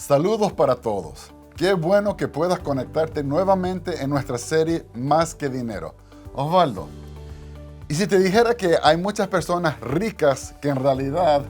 Saludos para todos. Qué bueno que puedas conectarte nuevamente en nuestra serie Más que Dinero. Osvaldo, ¿y si te dijera que hay muchas personas ricas que en realidad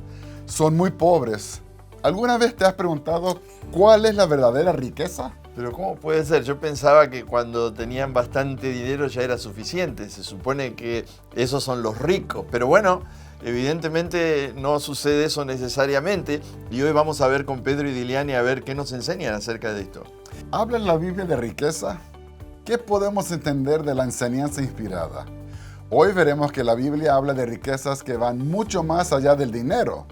son muy pobres? ¿Alguna vez te has preguntado cuál es la verdadera riqueza? Pero ¿cómo puede ser? Yo pensaba que cuando tenían bastante dinero ya era suficiente. Se supone que esos son los ricos. Pero bueno, evidentemente no sucede eso necesariamente. Y hoy vamos a ver con Pedro y Diliani a ver qué nos enseñan acerca de esto. ¿Habla la Biblia de riqueza? ¿Qué podemos entender de la enseñanza inspirada? Hoy veremos que la Biblia habla de riquezas que van mucho más allá del dinero.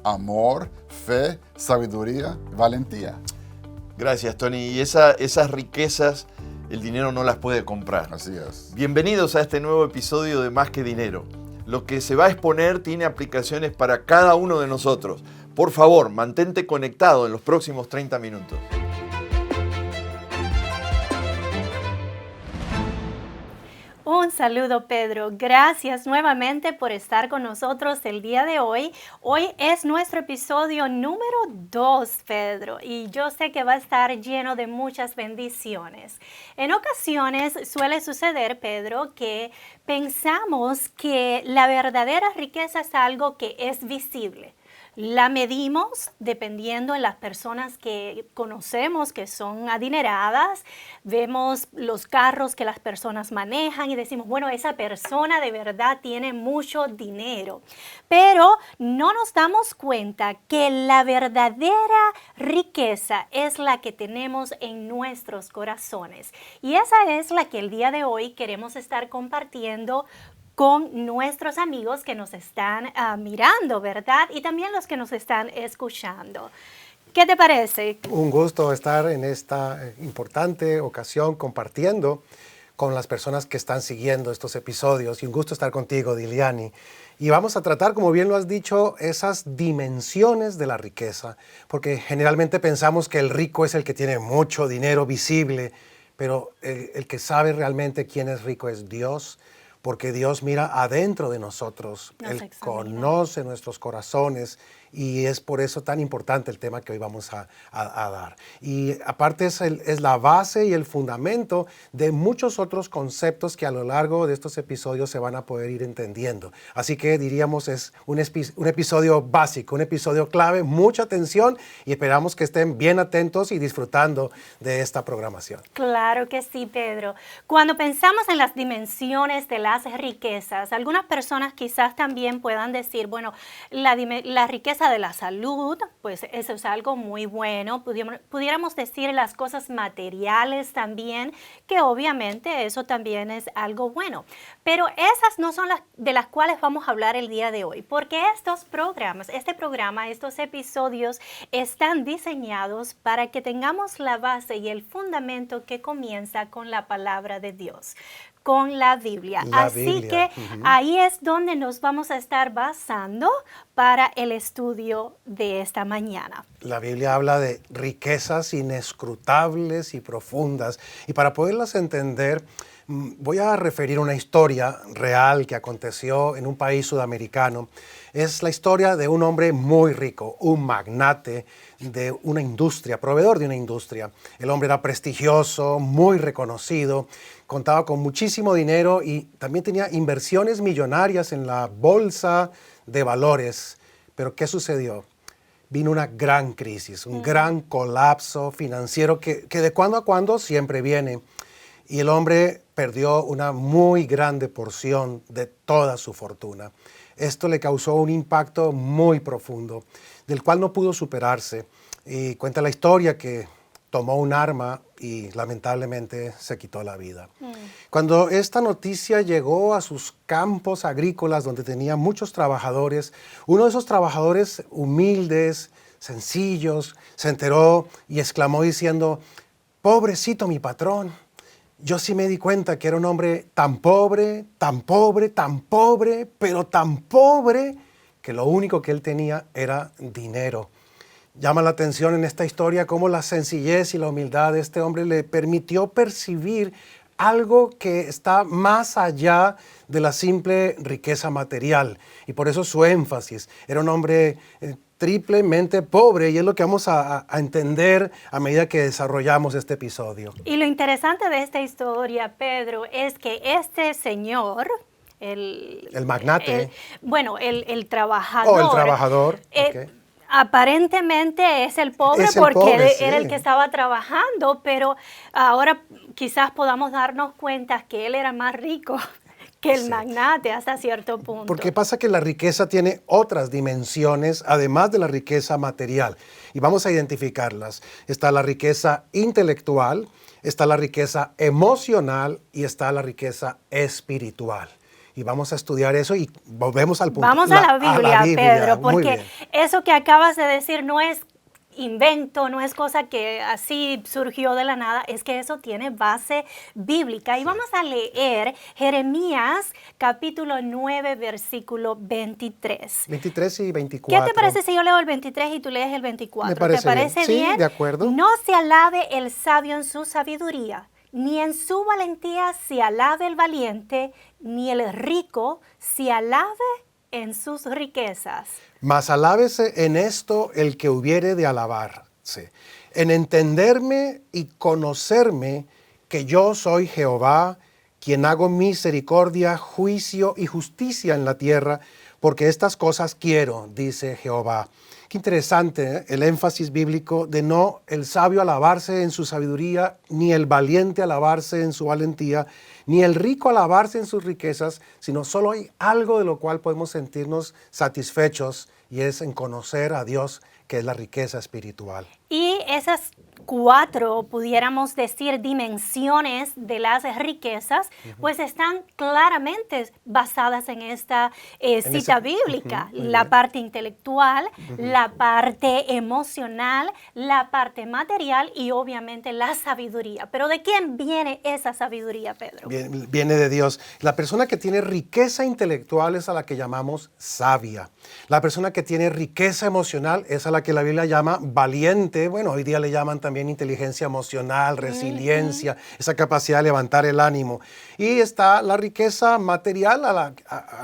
Amor, fe, sabiduría, valentía. Gracias, Tony. Y esas riquezas el dinero no las puede comprar. Así es. Bienvenidos a este nuevo episodio de Más que Dinero. Lo que se va a exponer tiene aplicaciones para cada uno de nosotros. Por favor, mantente conectado en los próximos 30 minutos. Un saludo, Pedro. Gracias nuevamente por estar con nosotros el día de hoy. Hoy es nuestro episodio número 2, Pedro, y yo sé que va a estar lleno de muchas bendiciones. En ocasiones suele suceder, Pedro, que pensamos que la verdadera riqueza es algo que es visible. La medimos dependiendo en las personas que conocemos que son adineradas, vemos los carros que las personas manejan y decimos, bueno, esa persona de verdad tiene mucho dinero. Pero no nos damos cuenta que la verdadera riqueza es la que tenemos en nuestros corazones. Y esa es la que el día de hoy queremos estar compartiendo con nuestros amigos que nos están mirando, ¿verdad? Y también los que nos están escuchando. ¿Qué te parece? Un gusto estar en esta importante ocasión compartiendo con las personas que están siguiendo estos episodios y un gusto estar contigo, Diliani. Y vamos a tratar, como bien lo has dicho, esas dimensiones de la riqueza, porque generalmente pensamos que el rico es el que tiene mucho dinero visible, pero el que sabe realmente quién es rico es Dios. Porque Dios mira adentro de nosotros, Él conoce nuestros corazones y es por eso tan importante el tema que hoy vamos a dar. Y aparte es la base y el fundamento de muchos otros conceptos que a lo largo de estos episodios se van a poder ir entendiendo. Así que diríamos es un episodio básico, un episodio clave, mucha atención y esperamos que estén bien atentos y disfrutando de esta programación. Claro que sí, Pedro. Cuando pensamos en las dimensiones de las riquezas, algunas personas quizás también puedan decir, bueno, la riqueza de la salud, pues eso es algo muy bueno. Pudiéramos decir las cosas materiales también, que obviamente eso también es algo bueno. Pero esas no son las de las cuales vamos a hablar el día de hoy, porque estos programas, estos episodios están diseñados para que tengamos la base y el fundamento que comienza con la palabra de Dios, con la Biblia. Así que ahí es donde nos vamos a estar basando para el estudio de esta mañana. La Biblia habla de riquezas inescrutables y profundas. Y para poderlas entender, voy a referir una historia real que aconteció en un país sudamericano. Es la historia de un hombre muy rico, un magnate de una industria, proveedor de una industria. El hombre era prestigioso, muy reconocido, contaba con muchísimo dinero y también tenía inversiones millonarias en la bolsa de valores. Pero ¿qué sucedió? Vino una gran crisis, un gran colapso financiero que de cuando a cuando siempre viene. Y el hombre perdió una muy grande porción de toda su fortuna. Esto le causó un impacto muy profundo, del cual no pudo superarse. Y cuenta la historia que tomó un arma y lamentablemente se quitó la vida. Cuando esta noticia llegó a sus campos agrícolas, donde tenía muchos trabajadores, uno de esos trabajadores humildes, sencillos, se enteró y exclamó diciendo, pobrecito mi patrón. Yo sí me di cuenta que era un hombre tan pobre, tan pobre, tan pobre, pero tan pobre que lo único que él tenía era dinero. Llama la atención en esta historia cómo la sencillez y la humildad de este hombre le permitió percibir algo que está más allá de la simple riqueza material. Y por eso su énfasis. Era un hombre triplemente pobre, y es lo que vamos a entender a medida que desarrollamos este episodio. Y lo interesante de esta historia, Pedro, es que este señor, el magnate. el trabajador. El trabajador. Ok. Aparentemente es el pobre Es el porque pobre, él sí. era el que estaba trabajando, pero ahora quizás podamos darnos cuenta que él era más rico que el magnate hasta cierto punto. Porque pasa que la riqueza tiene otras dimensiones, además de la riqueza material. Y vamos a identificarlas. Está la riqueza intelectual, está la riqueza emocional y está la riqueza espiritual. Y vamos a estudiar eso y volvemos al punto. Vamos a la Biblia, Pedro, Muy porque bien. eso que acabas de decir no es invento, no es cosa que así surgió de la nada, es que eso tiene base bíblica. Y vamos a leer Jeremías capítulo 9, versículo 23. 23 y 24. ¿Qué te parece si yo leo el 23 y tú lees el 24? Me parece ¿Te parece bien. bien? Sí, de acuerdo. No se alabe el sabio en su sabiduría, ni en su valentía se alabe el valiente, ni el rico se alabe en sus riquezas. Mas alábese en esto el que hubiere de alabarse, en entenderme y conocerme que yo soy Jehová, quien hago misericordia, juicio y justicia en la tierra, porque estas cosas quiero, dice Jehová. Qué interesante, ¿eh? El énfasis bíblico de no el sabio alabarse en su sabiduría, ni el valiente alabarse en su valentía, ni el rico alabarse en sus riquezas, sino solo hay algo de lo cual podemos sentirnos satisfechos, y es en conocer a Dios, que es la riqueza espiritual. Y esas 4, pudiéramos decir, dimensiones de las riquezas, pues están claramente basadas en esta cita bíblica. La parte intelectual, la parte emocional, la parte material y obviamente la sabiduría. Pero ¿de quién viene esa sabiduría, Pedro? Viene de Dios. La persona que tiene riqueza intelectual es a la que llamamos sabia. La persona que tiene riqueza emocional es a la que la Biblia llama valiente. Bueno, hoy día le llaman también inteligencia emocional, resiliencia, esa capacidad de levantar el ánimo. Y está la riqueza material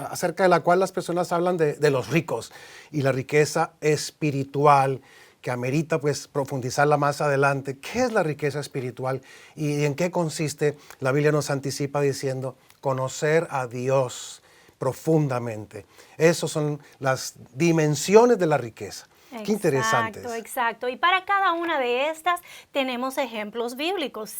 acerca de la cual las personas hablan de los ricos. Y la riqueza espiritual, que amerita pues profundizarla más adelante. ¿Qué es la riqueza espiritual y en qué consiste? La Biblia nos anticipa diciendo conocer a Dios profundamente. Esas son las dimensiones de la riqueza. Qué interesantes. Exacto. Y para cada una de estas tenemos ejemplos bíblicos.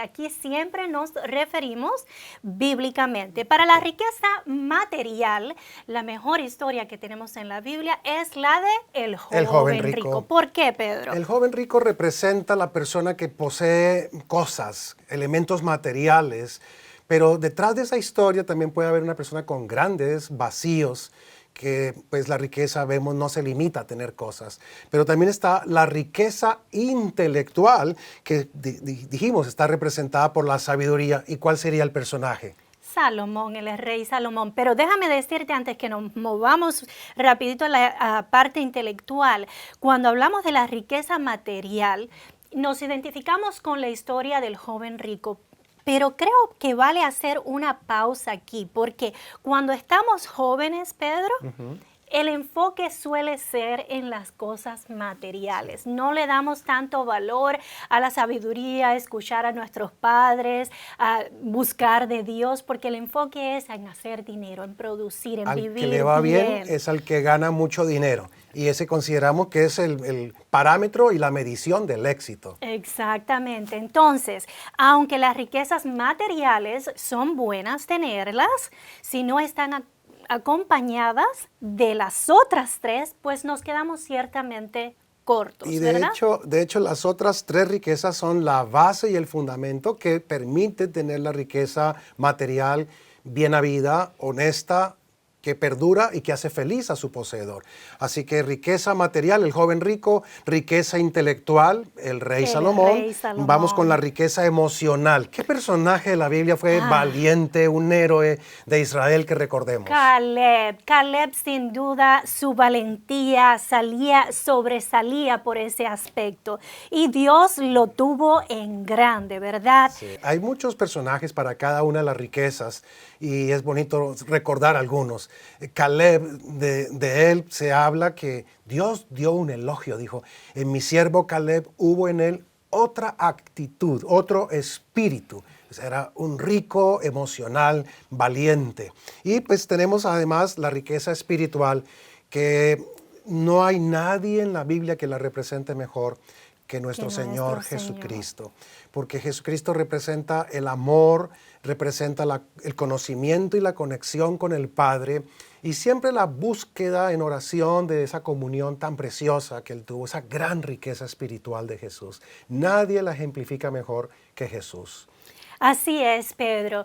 Aquí siempre nos referimos bíblicamente. Para la riqueza material, la mejor historia que tenemos en la Biblia es la de el joven rico. ¿Por qué, Pedro? El joven rico representa a la persona que posee cosas, elementos materiales, pero detrás de esa historia también puede haber una persona con grandes vacíos, que pues la riqueza, vemos, no se limita a tener cosas. Pero también está la riqueza intelectual, que dijimos está representada por la sabiduría. ¿Y cuál sería el personaje? Salomón, el rey Salomón. Pero déjame decirte antes que nos movamos rapidito a la parte intelectual. Cuando hablamos de la riqueza material, nos identificamos con la historia del joven rico. Pero creo que vale hacer una pausa aquí, porque cuando estamos jóvenes, Pedro, el enfoque suele ser en las cosas materiales. No le damos tanto valor a la sabiduría, a escuchar a nuestros padres, a buscar de Dios, porque el enfoque es en hacer dinero, en producir, en vivir bien. Al que le va bien es al que gana mucho dinero. Y ese consideramos que es el parámetro y la medición del éxito. Exactamente. Entonces, aunque las riquezas materiales son buenas tenerlas, si no están acompañadas de las otras 3, pues nos quedamos ciertamente cortos, y ¿verdad? de hecho, las otras 3 riquezas son la base y el fundamento que permite tener la riqueza material bien habida, honesta, que perdura y que hace feliz a su poseedor. Así que riqueza material, el joven rico; riqueza intelectual, el rey Salomón. Vamos con la riqueza emocional. ¿Qué personaje de la Biblia fue valiente, un héroe de Israel que recordemos? Caleb. Caleb, sin duda, su valentía sobresalía por ese aspecto. Y Dios lo tuvo en grande, ¿verdad? Sí. Hay muchos personajes para cada una de las riquezas y es bonito recordar algunos. Caleb, de él se habla que Dios dio un elogio, dijo, en mi siervo Caleb hubo en él otra actitud, otro espíritu. Era un rico, emocional, valiente. Y pues tenemos además la riqueza espiritual, que no hay nadie en la Biblia que la represente mejor que nuestro Señor Jesucristo. Porque Jesucristo representa el amor, representa el conocimiento y la conexión con el Padre, y siempre la búsqueda en oración de esa comunión tan preciosa que Él tuvo, esa gran riqueza espiritual de Jesús. Nadie la ejemplifica mejor que Jesús. Así es, Pedro.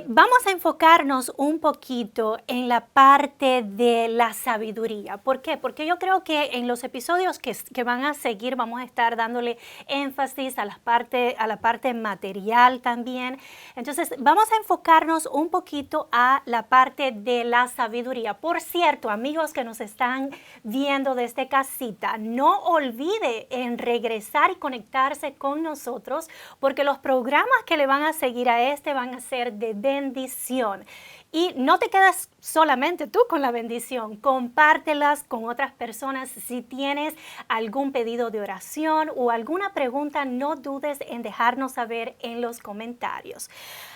Vamos a enfocarnos un poquito en la parte de la sabiduría. ¿Por qué? Porque yo creo que en los episodios que van a seguir vamos a estar dándole énfasis a la parte material también. Entonces, vamos a enfocarnos un poquito a la parte de la sabiduría. Por cierto, amigos que nos están viendo desde casita, no olvide en regresar y conectarse con nosotros, porque los programas que le van a seguir a van a ser de bendición. Y no te quedas solamente tú con la bendición, compártelas con otras personas. Si tienes algún pedido de oración o alguna pregunta, no dudes en dejarnos saber en los comentarios.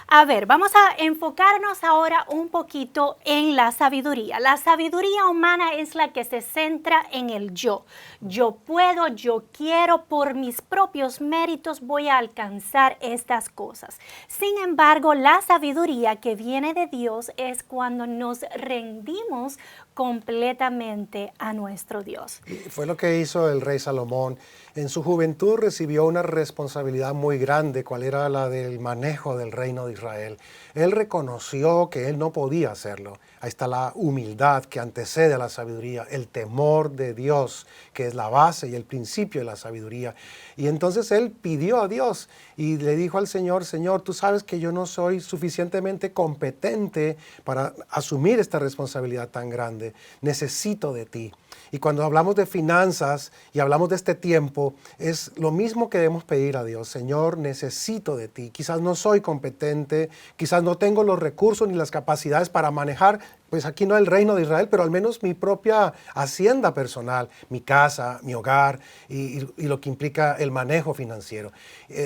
A ver, vamos a enfocarnos ahora un poquito en la sabiduría. La sabiduría humana es la que se centra en el yo. Yo puedo, yo quiero, por mis propios méritos voy a alcanzar estas cosas. Sin embargo, la sabiduría que viene de Dios es cuando nos rendimos completamente a nuestro Dios. Fue lo que hizo el rey Salomón. En su juventud recibió una responsabilidad muy grande, cual era la del manejo del reino de Israel. Él reconoció que él no podía hacerlo. Ahí está la humildad que antecede a la sabiduría, el temor de Dios, que es la base y el principio de la sabiduría. Y entonces él pidió a Dios y le dijo al Señor, Señor, tú sabes que yo no soy suficientemente competente para asumir esta responsabilidad tan grande. Necesito de ti. Y cuando hablamos de finanzas y hablamos de este tiempo, es lo mismo que debemos pedir a Dios. Señor, necesito de ti. Quizás no soy competente, quizás no tengo los recursos ni las capacidades para manejar, pues aquí no el reino de Israel, pero al menos mi propia hacienda personal, mi casa, mi hogar y lo que implica el manejo financiero.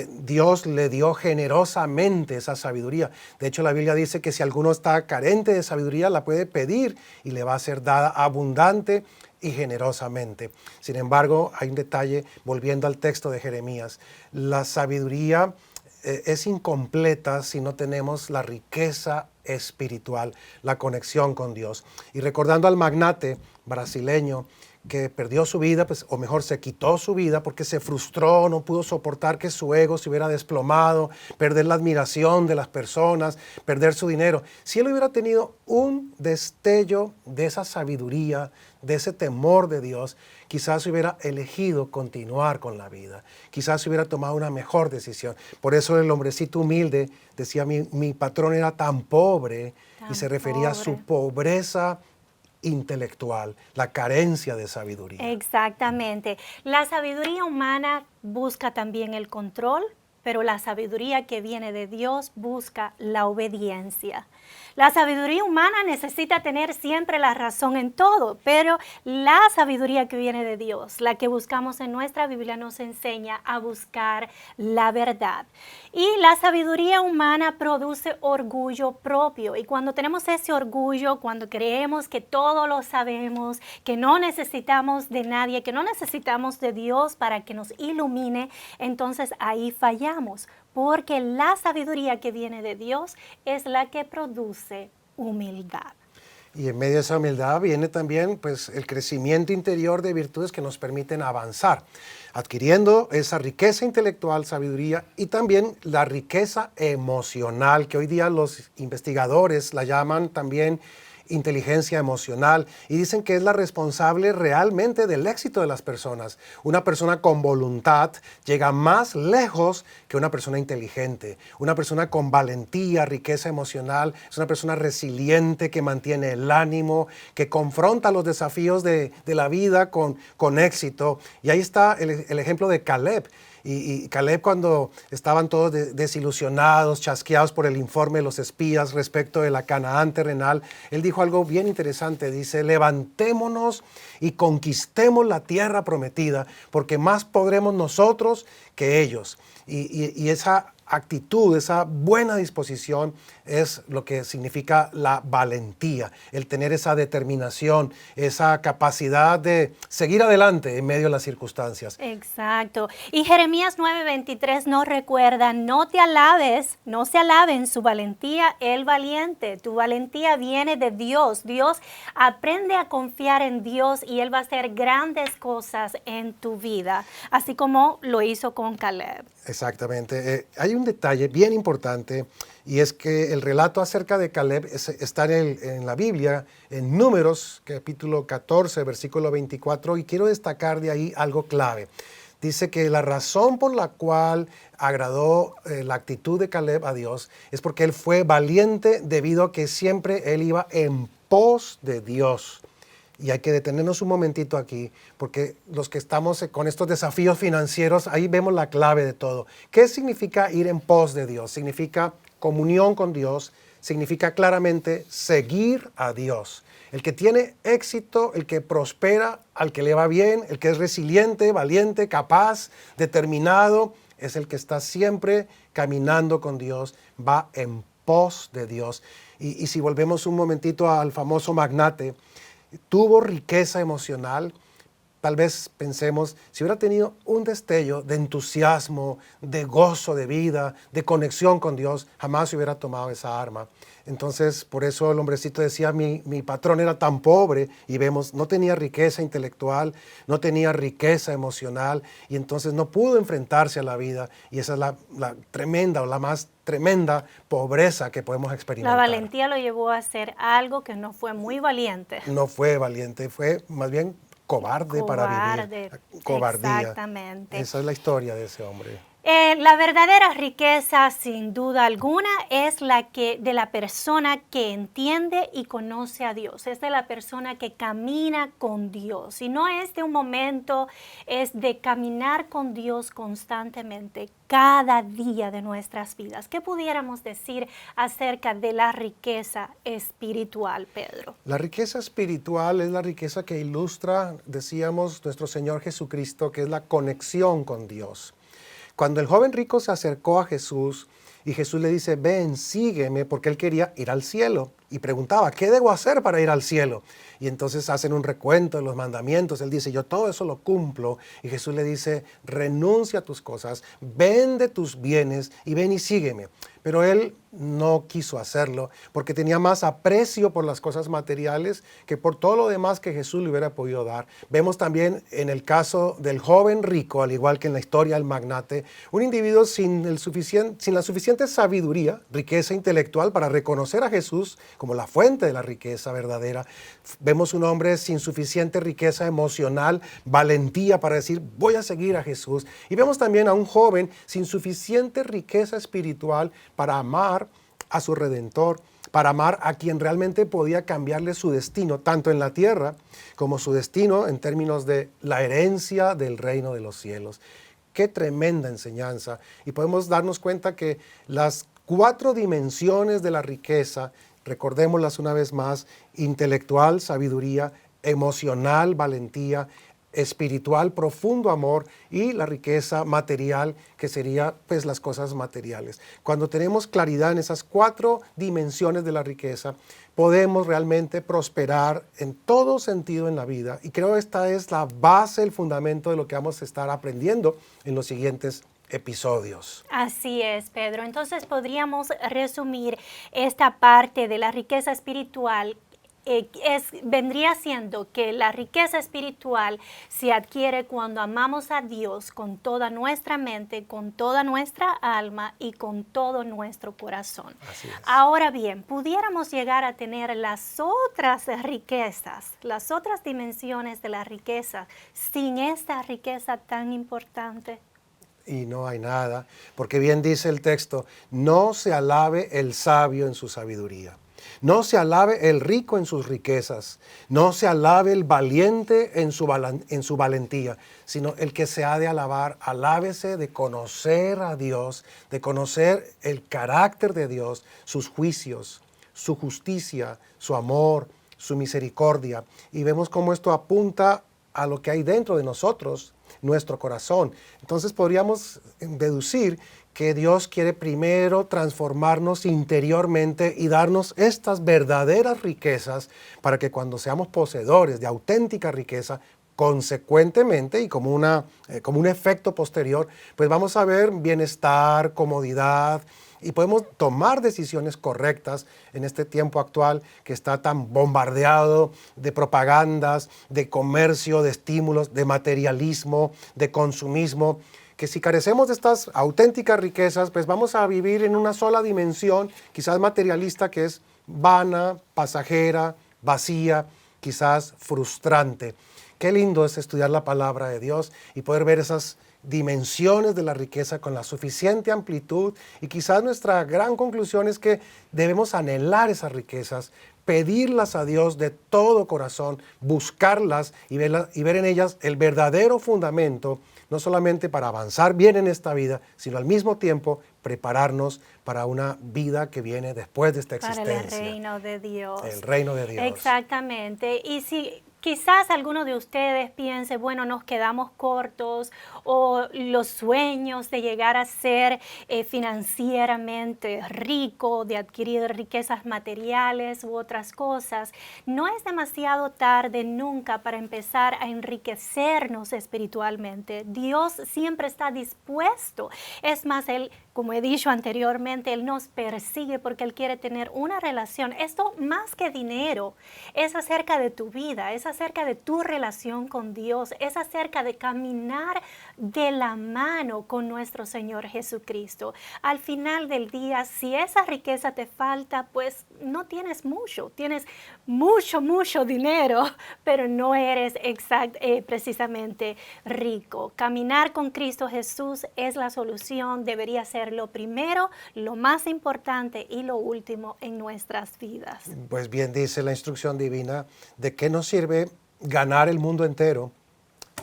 Dios le dio generosamente esa sabiduría. De hecho, la Biblia dice que si alguno está carente de sabiduría, la puede pedir y le va a ser dada abundante y generosamente. Sin embargo, hay un detalle, volviendo al texto de Jeremías. La sabiduría es incompleta si no tenemos la riqueza espiritual, la conexión con Dios. Y recordando al magnate brasileño que perdió su vida, pues, o mejor se quitó su vida porque se frustró, no pudo soportar que su ego se hubiera desplomado, perder la admiración de las personas, perder su dinero. Si él hubiera tenido un destello de esa sabiduría, de ese temor de Dios, quizás hubiera elegido continuar con la vida, quizás hubiera tomado una mejor decisión. Por eso el hombrecito humilde decía, mi patrón era tan pobre, y se refería a su pobreza intelectual, la carencia de sabiduría. Exactamente. La sabiduría humana busca también el control, pero la sabiduría que viene de Dios busca la obediencia. La sabiduría humana necesita tener siempre la razón en todo, pero la sabiduría que viene de Dios, la que buscamos en nuestra Biblia, nos enseña a buscar la verdad. Y la sabiduría humana produce orgullo propio. Y cuando tenemos ese orgullo, cuando creemos que todo lo sabemos, que no necesitamos de nadie, que no necesitamos de Dios para que nos ilumine, entonces ahí fallamos. Porque la sabiduría que viene de Dios es la que produce humildad. Y en medio de esa humildad viene también pues, el crecimiento interior de virtudes que nos permiten avanzar, adquiriendo esa riqueza intelectual, sabiduría, y también la riqueza emocional, que hoy día los investigadores la llaman también inteligencia emocional, y dicen que es la responsable realmente del éxito de las personas. Una persona con voluntad llega más lejos que una persona inteligente. Una persona con valentía, riqueza emocional, es una persona resiliente que mantiene el ánimo, que confronta los desafíos de la vida con éxito. Y ahí está el ejemplo de Caleb. Y Caleb, cuando estaban todos desilusionados, chasqueados por el informe de los espías respecto de la Canaán terrenal, él dijo algo bien interesante. Dice, levantémonos y conquistemos la tierra prometida, porque más podremos nosotros que ellos. Y esa actitud, esa buena disposición es lo que significa la valentía, el tener esa determinación, esa capacidad de seguir adelante en medio de las circunstancias. Exacto. Y Jeremías 9:23 nos recuerda, no te alabes, no se alabe en su valentía el valiente. Tu valentía viene de Dios. Dios aprende a confiar en Dios y Él va a hacer grandes cosas en tu vida, así como lo hizo con Caleb. Exactamente. Hay un detalle bien importante y es que el relato acerca de Caleb está en la Biblia, en Números, capítulo 14, versículo 24, y quiero destacar de ahí algo clave. Dice que la razón por la cual agradó la actitud de Caleb a Dios es porque él fue valiente debido a que siempre él iba en pos de Dios. Y hay que detenernos un momentito aquí, porque los que estamos con estos desafíos financieros, ahí vemos la clave de todo. ¿Qué significa ir en pos de Dios? Significa comunión con Dios, significa claramente seguir a Dios. El que tiene éxito, el que prospera, al que le va bien, el que es resiliente, valiente, capaz, determinado, es el que está siempre caminando con Dios, va en pos de Dios. Y si volvemos un momentito al famoso magnate, tuvo riqueza emocional. Tal vez pensemos, si hubiera tenido un destello de entusiasmo, de gozo de vida, de conexión con Dios, jamás se hubiera tomado esa arma. Entonces, por eso el hombrecito decía, mi patrón era tan pobre, y vemos, no tenía riqueza intelectual, no tenía riqueza emocional, y entonces no pudo enfrentarse a la vida, y esa es la tremenda o la más tremenda pobreza que podemos experimentar. La valentía lo llevó a hacer algo que no fue muy valiente. No fue valiente, fue más bien cobarde para vivir. Cobardía. Exactamente. Esa es la historia de ese hombre. La verdadera riqueza, sin duda alguna, es de la persona que entiende y conoce a Dios. Es de la persona que camina con Dios. Y no es de un momento, es de caminar con Dios constantemente, cada día de nuestras vidas. ¿Qué pudiéramos decir acerca de la riqueza espiritual, Pedro? La riqueza espiritual es la riqueza que ilustra, decíamos, nuestro Señor Jesucristo, que es la conexión con Dios. Cuando el joven rico se acercó a Jesús y Jesús le dice, ven, sígueme, porque él quería ir al cielo. Y preguntaba, ¿qué debo hacer para ir al cielo? Y entonces hacen un recuento de los mandamientos. Él dice, yo todo eso lo cumplo. Y Jesús le dice, renuncia a tus cosas, vende tus bienes y ven y sígueme. Pero él no quiso hacerlo porque tenía más aprecio por las cosas materiales que por todo lo demás que Jesús le hubiera podido dar. Vemos también en el caso del joven rico, al igual que en la historia del magnate, un individuo sin la suficiente sabiduría, riqueza intelectual para reconocer a Jesús como la fuente de la riqueza verdadera. Vemos un hombre sin suficiente riqueza emocional, valentía para decir, voy a seguir a Jesús. Y vemos también a un joven sin suficiente riqueza espiritual para amar a su Redentor, para amar a quien realmente podía cambiarle su destino, tanto en la tierra como su destino en términos de la herencia del reino de los cielos. Qué tremenda enseñanza. Y podemos darnos cuenta que las 4 dimensiones de la riqueza, recordémoslas una vez más, intelectual, sabiduría, emocional, valentía, espiritual, profundo amor, y la riqueza material, que sería pues las cosas materiales. Cuando tenemos claridad en esas 4 dimensiones de la riqueza, podemos realmente prosperar en todo sentido en la vida, y creo que esta es la base, el fundamento de lo que vamos a estar aprendiendo en los siguientes episodios. Así es, Pedro. Entonces podríamos resumir esta parte de la riqueza espiritual. Vendría siendo que la riqueza espiritual se adquiere cuando amamos a Dios con toda nuestra mente, con toda nuestra alma y con todo nuestro corazón. Así es. Ahora bien, pudiéramos llegar a tener las otras riquezas, las otras dimensiones de la riqueza sin esta riqueza tan importante. Y no hay nada, porque bien dice el texto, no se alabe el sabio en su sabiduría. No se alabe el rico en sus riquezas, no se alabe el valiente en su valentía, sino el que se ha de alabar, alábese de conocer a Dios, de conocer el carácter de Dios, sus juicios, su justicia, su amor, su misericordia. Y vemos cómo esto apunta a lo que hay dentro de nosotros, nuestro corazón. Entonces podríamos deducir que Dios quiere primero transformarnos interiormente y darnos estas verdaderas riquezas para que cuando seamos poseedores de auténtica riqueza, consecuentemente y como un efecto posterior, pues vamos a ver bienestar, comodidad, y podemos tomar decisiones correctas en este tiempo actual que está tan bombardeado de propagandas, de comercio, de estímulos, de materialismo, de consumismo, que si carecemos de estas auténticas riquezas, pues vamos a vivir en una sola dimensión, quizás materialista, que es vana, pasajera, vacía, quizás frustrante. Qué lindo es estudiar la palabra de Dios y poder ver esas dimensiones de la riqueza con la suficiente amplitud, y quizás nuestra gran conclusión es que debemos anhelar esas riquezas, pedirlas a Dios de todo corazón, buscarlas y ver en ellas el verdadero fundamento, no solamente para avanzar bien en esta vida, sino al mismo tiempo prepararnos para una vida que viene después de esta existencia. Para el reino de Dios. El reino de Dios. Exactamente. Y si quizás alguno de ustedes piense, bueno, nos quedamos cortos, o los sueños de llegar a ser financieramente rico, de adquirir riquezas materiales u otras cosas, no es demasiado tarde nunca para empezar a enriquecernos espiritualmente. Dios siempre está dispuesto. Es más, Él, como he dicho anteriormente, Él nos persigue porque Él quiere tener una relación. Esto más que dinero, es acerca de tu vida, es acerca de tu relación con Dios, es acerca de caminar de la mano con nuestro Señor Jesucristo. Al final del día, si esa riqueza te falta, pues no tienes mucho, tienes mucho dinero, pero no eres precisamente rico. Caminar con Cristo Jesús es la solución, debería ser lo primero, lo más importante y lo último en nuestras vidas. Pues bien dice la instrucción divina, ¿de qué nos sirve ganar el mundo entero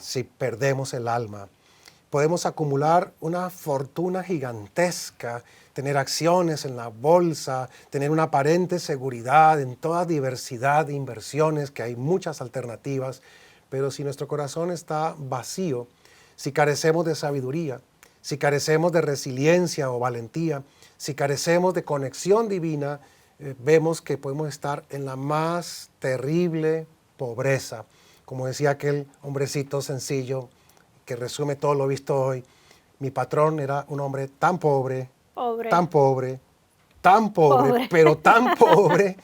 si perdemos el alma? Podemos acumular una fortuna gigantesca, tener acciones en la bolsa, tener una aparente seguridad en toda diversidad de inversiones, que hay muchas alternativas, pero si nuestro corazón está vacío, si carecemos de sabiduría, si carecemos de resiliencia o valentía, si carecemos de conexión divina, vemos que podemos estar en la más terrible pobreza. Como decía aquel hombrecito sencillo que resume todo lo visto hoy, mi patrón era un hombre tan pobre, pero tan pobre,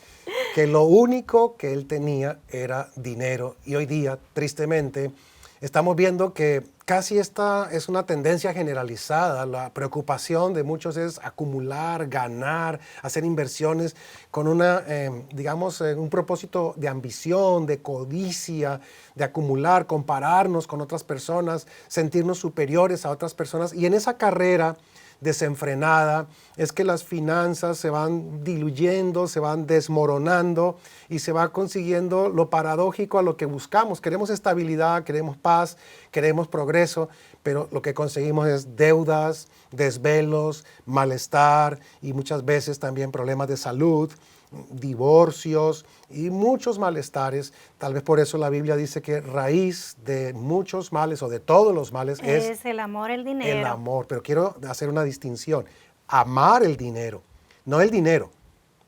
que lo único que él tenía era dinero. Y hoy día, tristemente, estamos viendo que casi esta es una tendencia generalizada. La preocupación de muchos es acumular, ganar, hacer inversiones con un propósito de ambición, de codicia, de acumular, compararnos con otras personas, sentirnos superiores a otras personas. Y en esa carrera desenfrenada es que las finanzas se van diluyendo, se van desmoronando y se va consiguiendo lo paradójico a lo que buscamos. Queremos estabilidad, queremos paz, queremos progreso, pero lo que conseguimos es deudas, desvelos, malestar y muchas veces también problemas de salud, divorcios y muchos malestares. Tal vez por eso la Biblia dice que raíz de muchos males o de todos los males es el amor, el dinero. El amor, pero quiero hacer una distinción. Amar el dinero, no el dinero,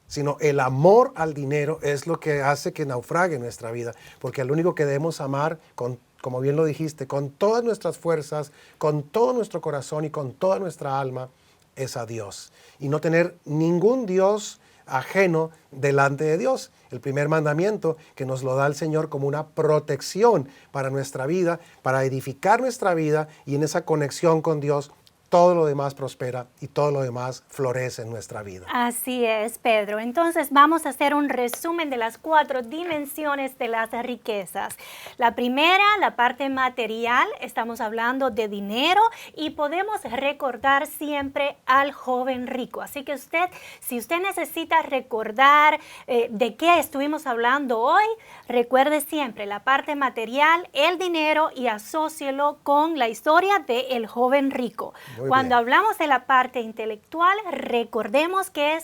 sino el amor al dinero es lo que hace que naufrague nuestra vida, porque el único que debemos amar, como bien lo dijiste, con todas nuestras fuerzas, con todo nuestro corazón y con toda nuestra alma, es a Dios. Y no tener ningún Dios ajeno delante de Dios. El primer mandamiento que nos lo da el Señor como una protección para nuestra vida, para edificar nuestra vida y en esa conexión con Dios todo lo demás prospera y todo lo demás florece en nuestra vida. Así es, Pedro. Entonces vamos a hacer un resumen de las 4 dimensiones de las riquezas. La primera, la parte material, estamos hablando de dinero y podemos recordar siempre al joven rico. Así que si usted necesita recordar de qué estuvimos hablando hoy, recuerde siempre la parte material, el dinero y asócielo con la historia del joven rico. Cuando hablamos de la parte intelectual, recordemos que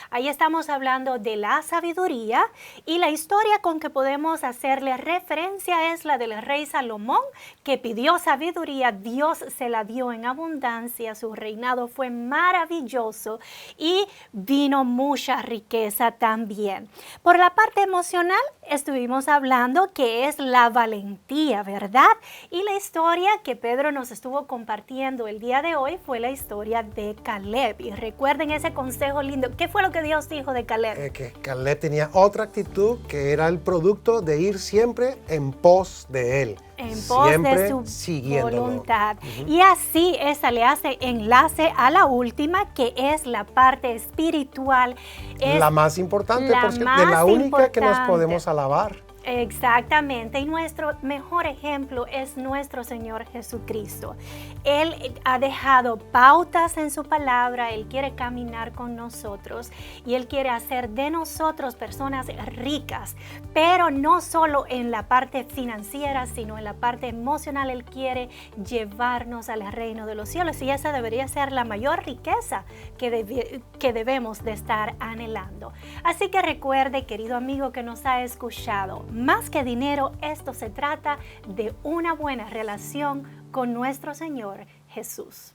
ahí estamos hablando de la sabiduría y la historia con que podemos hacerle referencia es la del rey Salomón, que pidió sabiduría, Dios se la dio en abundancia, su reinado fue maravilloso y vino mucha riqueza también. Por la parte emocional, estuvimos hablando que es la valentía, ¿verdad? Y la historia que Pedro nos estuvo compartiendo el día de hoy fue la historia de Caleb. Y recuerden ese consejo lindo. ¿Qué fue lo que Dios dijo de Caleb? Que Caleb tenía otra actitud que era el producto de ir siempre en pos de él. En pos siempre de su siguiéndolo. voluntad. Y así esa le hace enlace a la última, que es la parte espiritual. Es la más importante, la porque más de la única que nos importante. podemos alabar. Exactamente, y nuestro mejor ejemplo es nuestro Señor Jesucristo. Él ha dejado pautas en su palabra, Él quiere caminar con nosotros y Él quiere hacer de nosotros personas ricas, pero no solo en la parte financiera, sino en la parte emocional. Él quiere llevarnos al reino de los cielos y esa debería ser la mayor riqueza que debemos de estar anhelando. Así que recuerde, querido amigo que nos ha escuchado, más que dinero, esto se trata de una buena relación con nuestro Señor Jesús.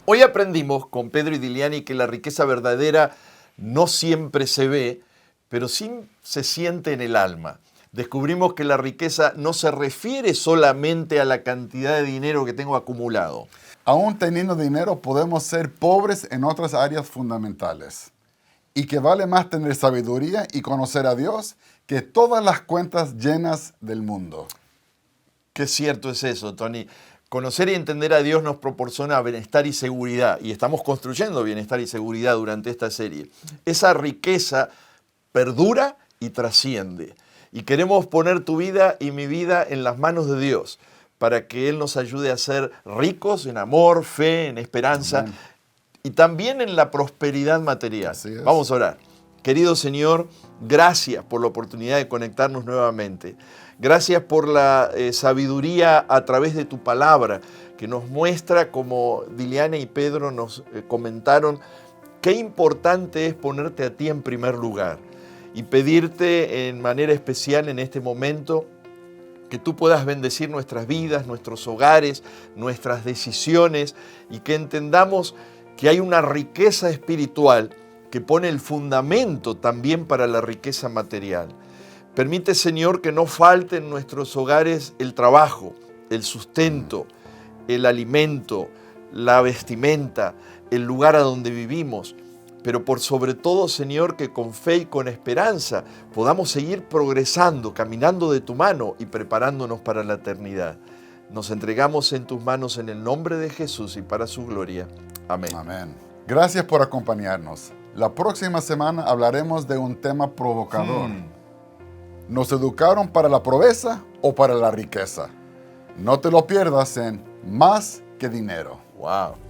Hoy aprendimos con Pedro y Diliani que la riqueza verdadera no siempre se ve, pero sí se siente en el alma. Descubrimos que la riqueza no se refiere solamente a la cantidad de dinero que tengo acumulado. Aún teniendo dinero, podemos ser pobres en otras áreas fundamentales. Y que vale más tener sabiduría y conocer a Dios que todas las cuentas llenas del mundo. Qué cierto es eso, Tony. Conocer y entender a Dios nos proporciona bienestar y seguridad. Y estamos construyendo bienestar y seguridad durante esta serie. Esa riqueza perdura y trasciende. Y queremos poner tu vida y mi vida en las manos de Dios, para que Él nos ayude a ser ricos en amor, fe, en esperanza. Amén. Y también en la prosperidad material. Vamos a orar. Querido Señor, gracias por la oportunidad de conectarnos nuevamente. Gracias por la sabiduría a través de tu palabra, que nos muestra, como Diliana y Pedro nos comentaron, qué importante es ponerte a ti en primer lugar. Y pedirte en manera especial en este momento que tú puedas bendecir nuestras vidas, nuestros hogares, nuestras decisiones y que entendamos que hay una riqueza espiritual que pone el fundamento también para la riqueza material. Permite, Señor, que no falte en nuestros hogares el trabajo, el sustento, el alimento, la vestimenta, el lugar a donde vivimos. Pero por sobre todo, Señor, que con fe y con esperanza podamos seguir progresando, caminando de tu mano y preparándonos para la eternidad. Nos entregamos en tus manos en el nombre de Jesús y para su gloria. Amén. Amén. Gracias por acompañarnos. La próxima semana hablaremos de un tema provocador. ¿Nos educaron para la pobreza o para la riqueza? No te lo pierdas en Más que Dinero. Wow.